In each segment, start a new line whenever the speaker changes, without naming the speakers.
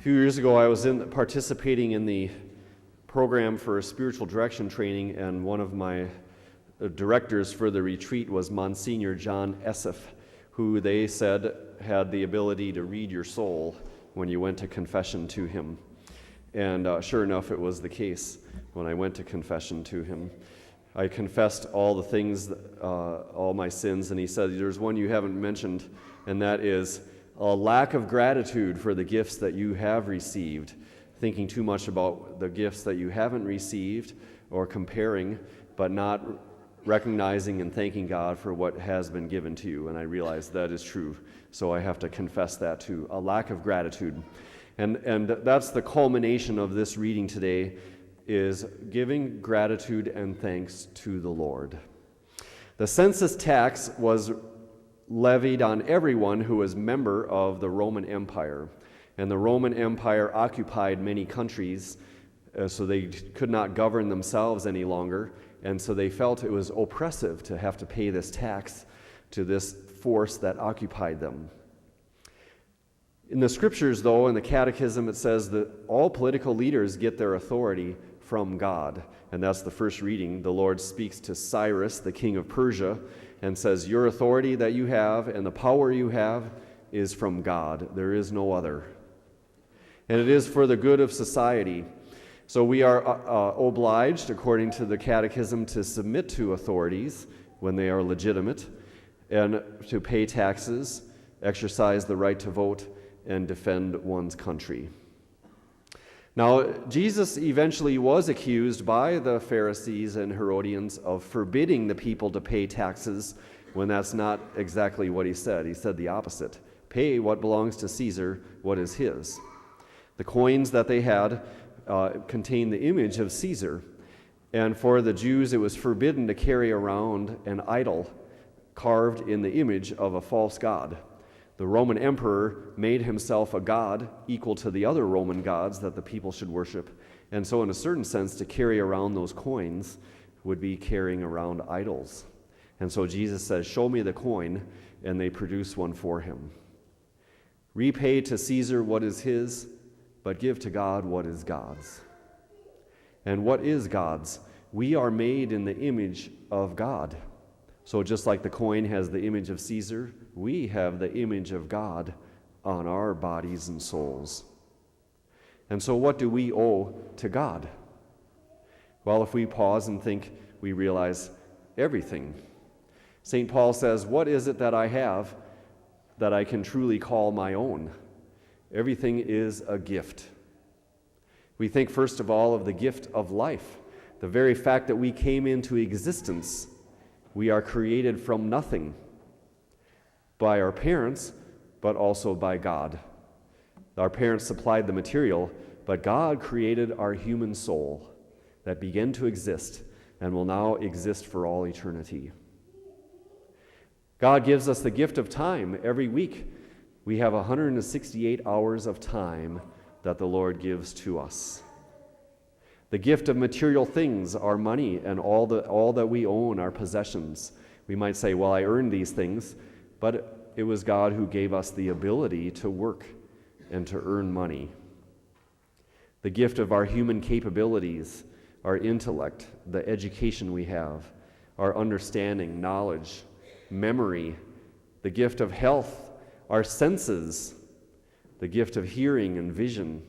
A few years ago, I was participating in the program for spiritual direction training, and one of my directors for the retreat was Monsignor John Esseff, who they said had the ability to read your soul when you went to confession to him. And sure enough, it was the case when I went to confession to him. I confessed all the things, all my sins, and he said, there's one you haven't mentioned, and that is a lack of gratitude for the gifts that you have received, thinking too much about the gifts that you haven't received or comparing, but not recognizing and thanking God for what has been given to you. And I realized that is true, so I have to confess that too, a lack of gratitude. And that's the culmination of this reading today, is giving gratitude and thanks to the Lord. The census tax was levied on everyone who was member of the Roman Empire. And the Roman Empire occupied many countries, so they could not govern themselves any longer, and so they felt it was oppressive to have to pay this tax to this force that occupied them. In the scriptures, though, in the Catechism, it says that all political leaders get their authority from God. And that's the first reading. The Lord speaks to Cyrus, the king of Persia, and says, your authority that you have and the power you have is from God. There is no other. And it is for the good of society. So we are obliged, according to the Catechism, to submit to authorities when they are legitimate, and to pay taxes, exercise the right to vote, and defend one's country. Now, Jesus eventually was accused by the Pharisees and Herodians of forbidding the people to pay taxes, when that's not exactly what he said. He said the opposite. Pay what belongs to Caesar, what is his. The coins that they had contained the image of Caesar, and for the Jews it was forbidden to carry around an idol carved in the image of a false god. The Roman emperor made himself a god equal to the other Roman gods that the people should worship. And so in a certain sense, to carry around those coins would be carrying around idols. And so Jesus says, show me the coin, and they produce one for him. Repay to Caesar what is his, but give to God what is God's. And what is God's? We are made in the image of God. So just like the coin has the image of Caesar, we have the image of God on our bodies and souls. And so what do we owe to God? Well, if we pause and think, we realize everything. St. Paul says, what is it that I have that I can truly call my own? Everything is a gift. We think first of all of the gift of life, the very fact that we came into existence. We are created from nothing by our parents, but also by God. Our parents supplied the material, but God created our human soul that began to exist and will now exist for all eternity. God gives us the gift of time every week. We have 168 hours of time that the Lord gives to us. The gift of material things, our money, and all that we own, our possessions. We might say, well, I earned these things, but it was God who gave us the ability to work and to earn money. The gift of our human capabilities, our intellect, the education we have, our understanding, knowledge, memory, the gift of health, our senses, the gift of hearing and vision.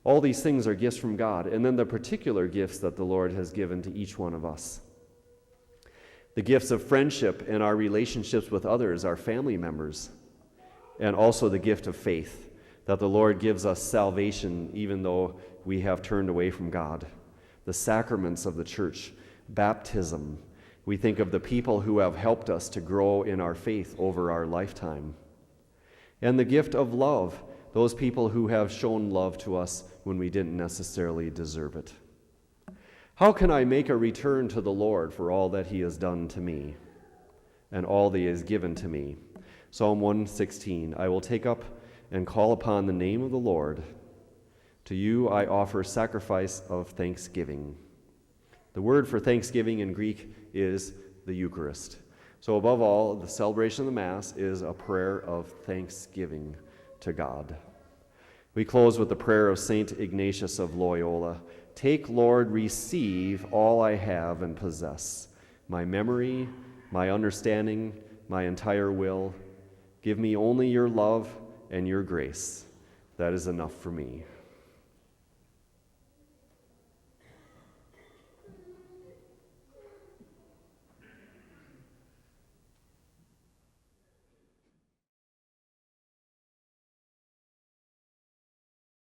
All these things are gifts from God, and then the particular gifts that the Lord has given to each one of us. The gifts of friendship and our relationships with others, our family members, and also the gift of faith, that the Lord gives us salvation even though we have turned away from God. The sacraments of the church, baptism. We think of the people who have helped us to grow in our faith over our lifetime. And the gift of love, those people who have shown love to us when we didn't necessarily deserve it. How can I make a return to the Lord for all that he has done to me and all that he has given to me? Psalm 116, I will take up and call upon the name of the Lord. To you I offer sacrifice of thanksgiving. The word for thanksgiving in Greek is the Eucharist. So above all, the celebration of the Mass is a prayer of thanksgiving to God. We close with the prayer of St. Ignatius of Loyola. Take, Lord, receive all I have and possess, my memory, my understanding, my entire will. Give me only your love and your grace. That is enough for me.